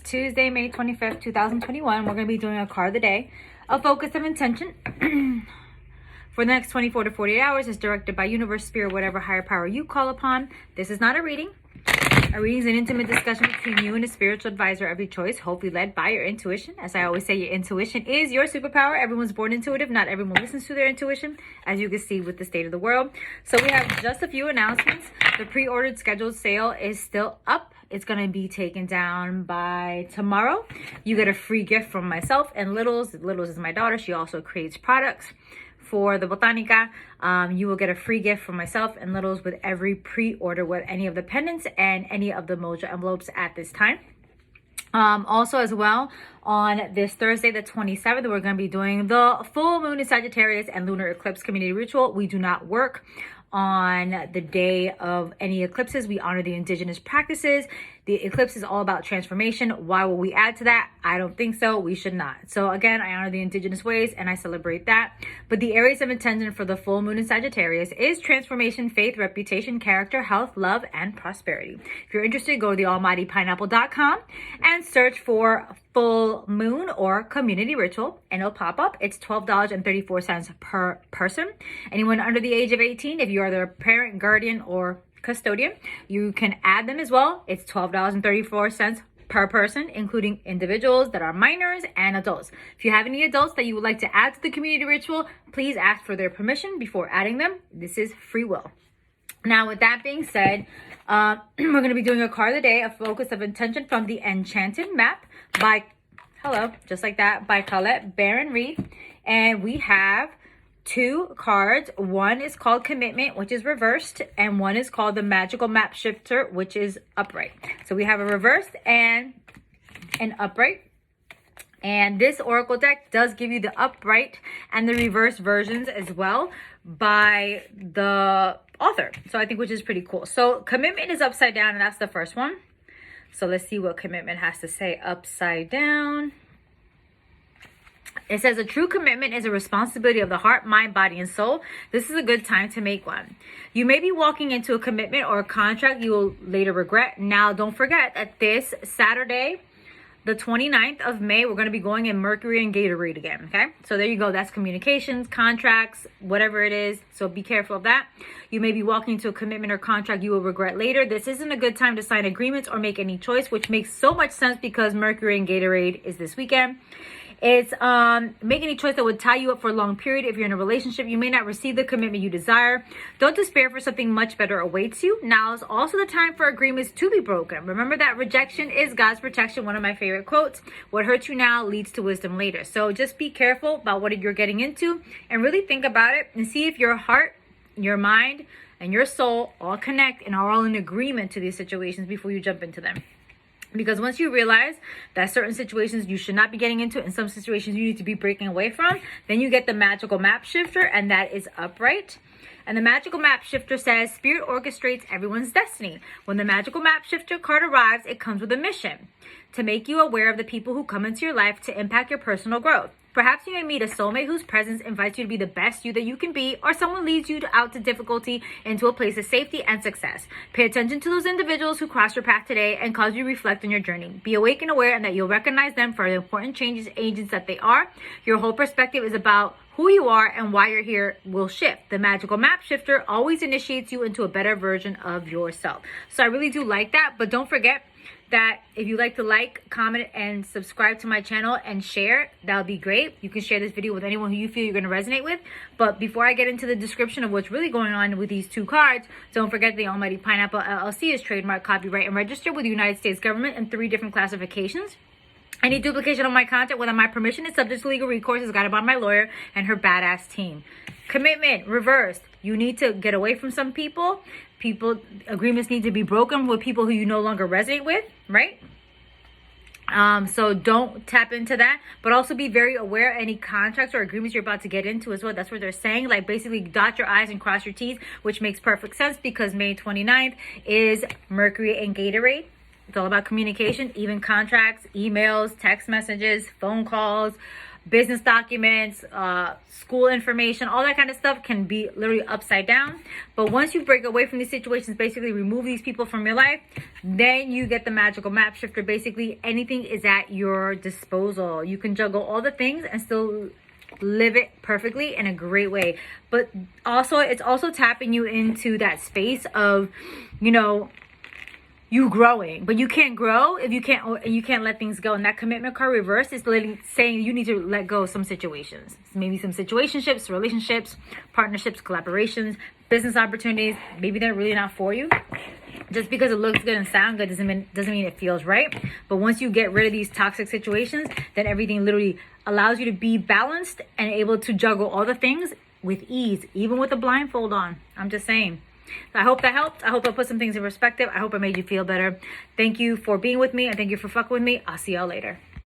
Tuesday, May 25th, 2021. We're going to be doing a card of the day. A focus of intention for the next 24 to 48 hours is directed by universe, spirit, whatever higher power you call upon. This is not a reading. A reading is an intimate discussion between you and a spiritual advisor of your choice, hopefully led by your intuition. As I always say, your intuition is your superpower. Everyone's born intuitive. Not everyone listens to their intuition, as you can see with the state of the world. So we have just a few announcements. The pre-ordered scheduled sale is still up. It's going to be taken down by tomorrow. You get a free gift from myself and Littles. Littles is my daughter. She also creates products for the Botanica. You will get a free gift from myself and Littles with every pre-order with any of the pendants and any of the Mojo envelopes at this time. Also as well, on this Thursday, the 27th, we're going to be doing the full moon in Sagittarius and lunar eclipse community ritual. We do not work on the day of any eclipses. We honor the indigenous practices. The eclipse is all about transformation. Why will we add to that? I don't think so. We should not. So again, I honor the indigenous ways and I celebrate that. But the areas of intention for the full moon in Sagittarius is transformation, faith, reputation, character, health, love, and prosperity. If you're interested, go to thealmightypineapple.com and search for full moon or community ritual and it'll pop up. It's $12.34 per person. Anyone under the age of 18, if you are their parent, guardian, or custodian, you can add them as well. It's $12.34 per person, including individuals that are minors and adults. If you have any adults that you would like to add to the community ritual, please ask for their permission before adding them. This is free will. Now, with that being said, we're going to be doing a card of the day, a focus of intention from the Enchanted Map by, just like that, by Colette Baron Reed. And we have two cards. One is called Commitment, which is reversed, and one is called the Magical Map Shifter, which is upright. So we have a reversed and an upright. And this oracle deck does give you the upright and the reverse versions as well by the author. So I think which is pretty cool. So Commitment is upside down, and that's the first one. So let's see what Commitment has to say upside down. It says a true commitment is a responsibility of the heart, mind, body, and soul. This is a good time to make one. You may be walking into a commitment or a contract you will later regret. Now, don't forget that this Saturday, the 29th of May, we're going to be going in Mercury and Gatorade again, okay? So there you go. That's communications, contracts, whatever it is. So be careful of that. You may be walking into a commitment or contract you will regret later. This isn't a good time to sign agreements or make any choice, which makes so much sense because Mercury and Gatorade is this weekend. It's make any choice that would tie you up for a long period. If you're in a relationship, you may not receive the commitment you desire. Don't despair, for something much better awaits you. Now is also the time for agreements to be broken. Remember that rejection is God's protection. One of my favorite quotes. What hurts you now leads to wisdom later. So just be careful about what you're getting into and really think about it and see if your heart, your mind, and your soul all connect and are all in agreement to these situations before you jump into them. Because once you realize that certain situations you should not be getting into and some situations you need to be breaking away from, then you get the Magical Map Shifter, and that is upright. And the Magical Map Shifter says, Spirit orchestrates everyone's destiny. When the Magical Map Shifter card arrives, it comes with a mission to make you aware of the people who come into your life to impact your personal growth. Perhaps you may meet a soulmate whose presence invites you to be the best you that you can be, or someone leads you out to difficulty into a place of safety and success. Pay attention to those individuals who cross your path today and cause you to reflect on your journey. Be awake and aware, and that you'll recognize them for the important changes agents that they are. Your whole perspective is about who you are and why you're here will shift. The Magical Map Shifter always initiates you into a better version of yourself. So I really do like that, but don't forget that if you like to like, comment, and subscribe to my channel and share, that would be great. You can share this video with anyone who you feel you're going to resonate with. But before I get into the description of what's really going on with these two cards, don't forget the Almighty Pineapple LLC is trademark, copyright, and registered with the United States government in 3 different classifications. Any duplication of my content without my permission is subject to legal recourse, is guided by my lawyer and her badass team. Commitment, reversed. You need to get away from some people. Agreements need to be broken with people who you no longer resonate with, right? So don't tap into that, but also be very aware of any contracts or agreements you're about to get into as well. That's what they're saying. Like basically dot your I's and cross your T's, which makes perfect sense because May 29th is Mercury and Gatorade. It's all about communication, even contracts, emails, text messages, phone calls, business documents, school information, all that kind of stuff can be literally upside down. But once you break away from these situations, basically remove these people from your life, then you get the magical map shifter. Basically, anything is at your disposal. You can juggle all the things and still live it perfectly in a great way. But also, it's also tapping you into that space of, you know, you growing, but you can't grow if you can't let things go. And that commitment card reverse is literally saying you need to let go of some situations, maybe some situationships, relationships, partnerships, collaborations, business opportunities. Maybe they're really not for you. Just because it looks good and sound good doesn't mean it feels right. But once you get rid of these toxic situations, then everything literally allows you to be balanced and able to juggle all the things with ease, even with a blindfold on. I'm just saying. So I hope that helped. I hope I put some things in perspective. I hope I made you feel better. Thank you for being with me, and thank you for fucking with me. I'll see y'all later.